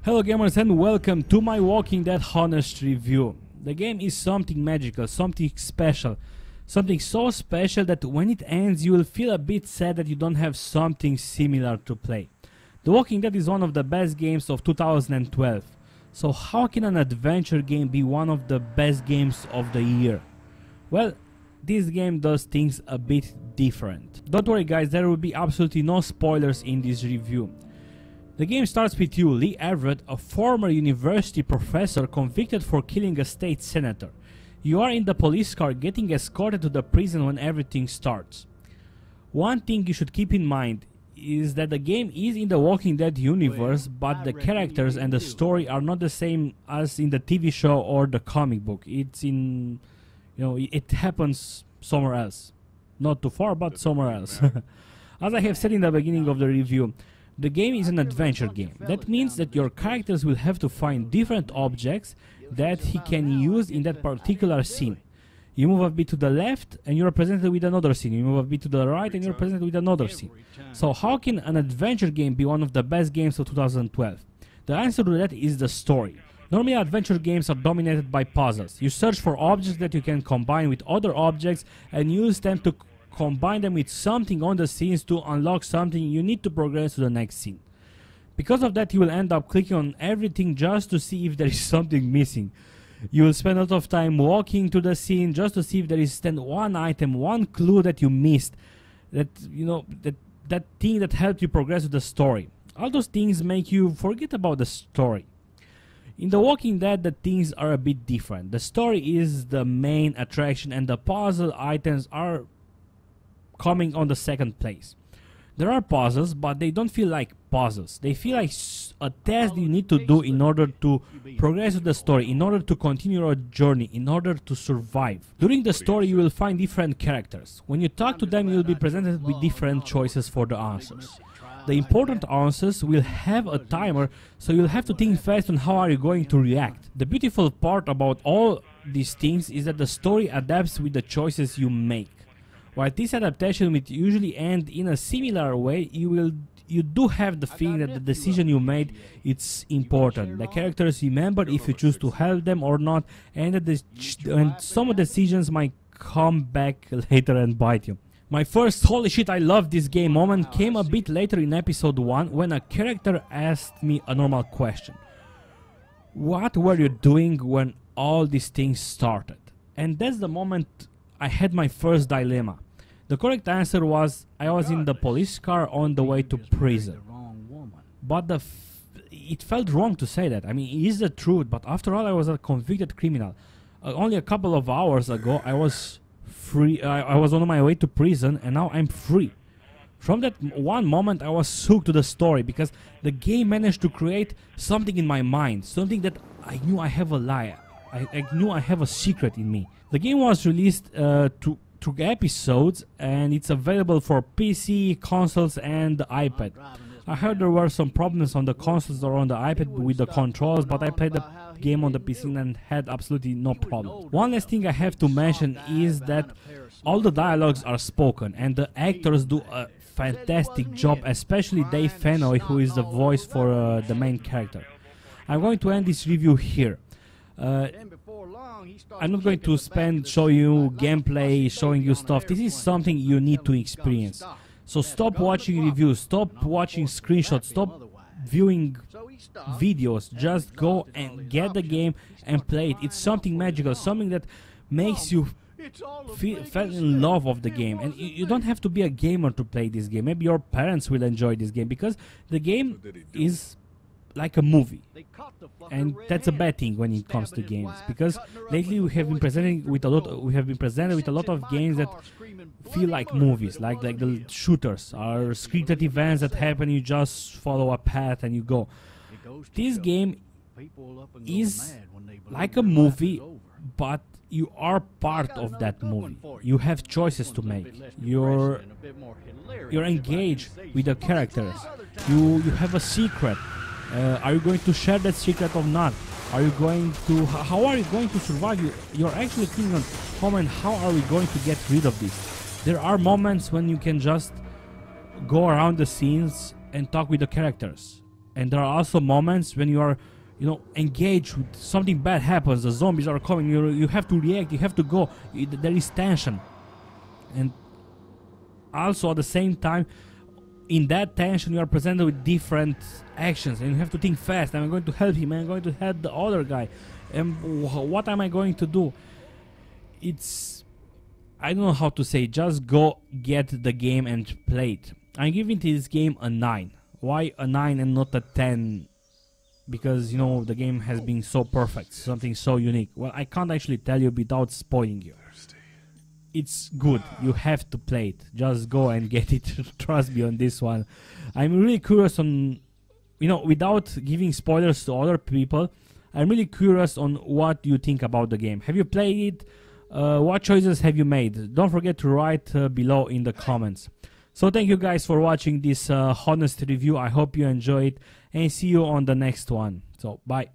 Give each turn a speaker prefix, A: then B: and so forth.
A: Hello gamers and welcome to my Walking Dead honest review. The game is something magical, something special, something so special that when it ends you will feel a bit sad that you don't have something similar to play. The Walking Dead is one of the best games of 2012. So how can an adventure game be one of the best games of the year? Well, this game does things a bit different. Don't worry guys, there will be absolutely no spoilers in this review. The game starts with you, Lee Everett, a former university professor convicted for killing a state senator. You are in the police car getting escorted to the prison when everything starts. One thing you should keep in mind is that the game is in the Walking Dead universe, but the characters and the story are not the same as in the TV show or the comic book. It's in, it happens somewhere else. Not too far, but somewhere else. As I have said in the beginning of the review, the game is an adventure game. That means that your characters will have to find different objects that he can use in that particular scene. You move a bit to the left and you're presented with another scene. You move a bit to the right and you're presented with another scene. So how can an adventure game be one of the best games of 2012? The answer to that is the story. Normally adventure games are dominated by puzzles. You search for objects that you can combine with other objects and use them to combine them with something on the scenes to unlock something you need to progress to the next scene. Because of that you will end up clicking on everything just to see if there is something missing. You will spend a lot of time walking to the scene just to see if there is then one item, one clue that you missed, that that thing that helped you progress with the story. All those things make you forget about the story. In The Walking Dead, the things are a bit different. The story is the main attraction and the puzzle items are coming on the second place. There are puzzles, but they don't feel like puzzles. They feel like a task you need to do in order to progress with the story, in order to continue your journey, in order to survive. During the story you will find different characters. When you talk to them you will be presented with different choices for the answers. The important answers will have a timer, so you'll have to think fast on how are you going to react. The beautiful part about all these things is that the story adapts with the choices you make. While this adaptation will usually end in a similar way, you do have the feeling that the decision you made it's important. The characters remember if you choose to help them or not, and some decisions might come back later and bite you. My first holy shit I love this game moment came a bit later in episode 1 when a character asked me a normal question. What were you doing when all these things started? And that's the moment I had my first dilemma. The correct answer was I was in the police car on the way to prison. But it felt wrong to say that. I mean, it is the truth, but after all I was a convicted criminal. Only a couple of hours ago I was free. I was on my way to prison and now I'm free. From that one moment I was hooked to the story because the game managed to create something in my mind, something that I knew I have a lie. I knew I have a secret in me. The game was released to episodes and it's available for PC, consoles and the iPad. I heard there were some problems on the consoles or on the iPad with the controls, but I played the game on the PC and had absolutely no problem. One last thing I have to mention is that all the dialogues are spoken and the actors do a fantastic job, especially Dave Fennoy, who is the voice for the main character. I'm going to end this review here. I'm not going to show you gameplay, showing you stuff. This is something you need to experience. So stop watching reviews, stop watching screenshots, stop viewing videos. Just go and get the game and play it. It's something magical, something that makes you fall in love of the game. And you don't have to be a gamer to play this game. Maybe your parents will enjoy this game because the game is like a movie, and that's a bad thing when it comes to games, because lately we have been presented with a lot of games that feel like movies, like the shooters or scripted events that happen. You just follow a path and you go. This game is like a movie, but you are part of that movie. You have choices to make. You're engaged with the characters. You have a secret. Are you going to share that secret or not? Are you going to? How are you going to survive? You're actually thinking on how are we going to get rid of this? There are moments when you can just go around the scenes and talk with the characters. And there are also moments when you are, you know, engaged with something bad happens, the zombies are coming, you have to react, you have to go, there is tension. And also at the same time, in that tension you are presented with different actions and you have to think fast. Am I going to help him? Am I going to help the other guy? And what am I going to do? It's, I don't know how to say, just go get the game and play it. I'm giving this game a 9. Why a 9 and not a 10? Because, you know, the game has been so perfect, something so unique. Well, I can't actually tell you without spoiling you. It's good, you have to play it. Just go and get it. Trust me on this one. I'm really curious on, you know, without giving spoilers to other people, I'm really curious on what you think about the game. Have you played it? What choices have you made? Don't forget to write below in the comments. So thank you guys for watching this honest review. I hope you enjoyed and see you on the next one. So bye.